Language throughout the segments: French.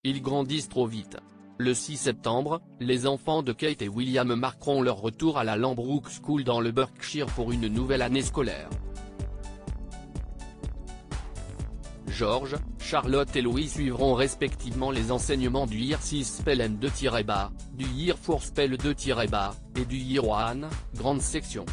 Ils grandissent trop vite. Le 6 septembre, les enfants de Kate et William marqueront leur retour à la Lambrook School dans le Berkshire pour une nouvelle année scolaire. George, Charlotte et Louis suivront respectivement les enseignements du Year 6 Spell M2-, du Year 4 Spell 2-, et du Year 1, grande section.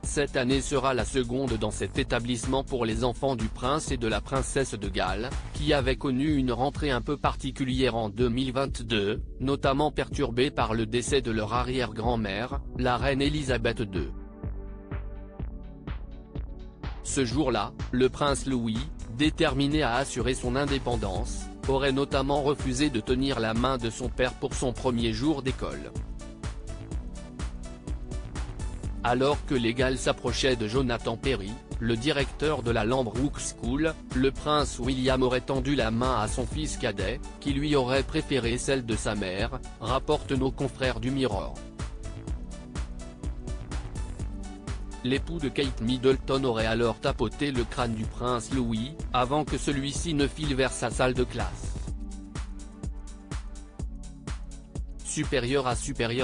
Cette année sera la seconde dans cet établissement pour les enfants du prince et de la princesse de Galles, qui avaient connu une rentrée un peu particulière en 2022, notamment perturbée par le décès de leur arrière-grand-mère, la reine Elisabeth II. Ce jour-là, le prince Louis, déterminé à assurer son indépendance, aurait notamment refusé de tenir la main de son père pour son premier jour d'école. Alors que les Galles s'approchaient de Jonathan Perry, le directeur de la Lambrook School, le prince William aurait tendu la main à son fils cadet, qui lui aurait préféré celle de sa mère, rapportent nos confrères du Mirror. L'époux de Kate Middleton aurait alors tapoté le crâne du prince Louis, avant que celui-ci ne file vers sa salle de classe. Supérieur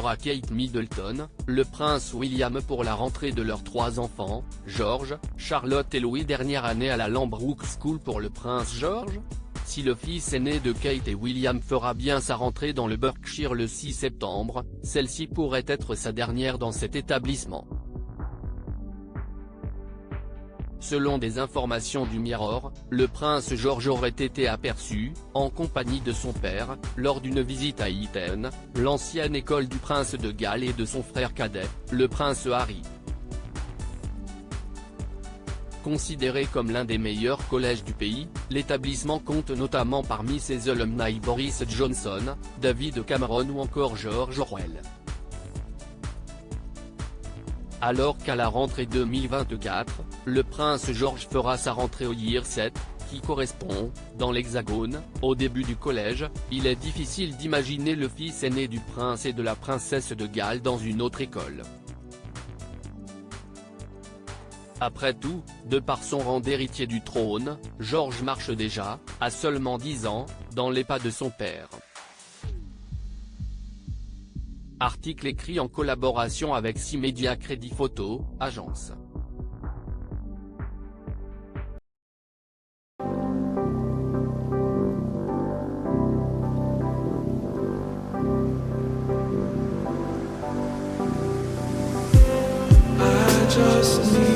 à Kate Middleton, le prince William pour la rentrée de leurs 3 enfants, George, Charlotte et Louis. Dernière année à la Lambrook School pour le prince George. Si le fils aîné de Kate et William fera bien sa rentrée dans le Berkshire le 6 septembre, celle-ci pourrait être sa dernière dans cet établissement. Selon des informations du Mirror, le prince George aurait été aperçu, en compagnie de son père, lors d'une visite à Eton, l'ancienne école du prince de Galles et de son frère cadet, le prince Harry. Considéré comme l'un des meilleurs collèges du pays, l'établissement compte notamment parmi ses alumni Boris Johnson, David Cameron ou encore George Orwell. Alors qu'à la rentrée 2024, le prince George fera sa rentrée au Year 7, qui correspond, dans l'Hexagone, au début du collège, il est difficile d'imaginer le fils aîné du prince et de la princesse de Galles dans une autre école. Après tout, de par son rang d'héritier du trône, George marche déjà, à seulement 10 ans, dans les pas de son père. Article écrit en collaboration avec 6 Media Crédit Photo, agence. I just need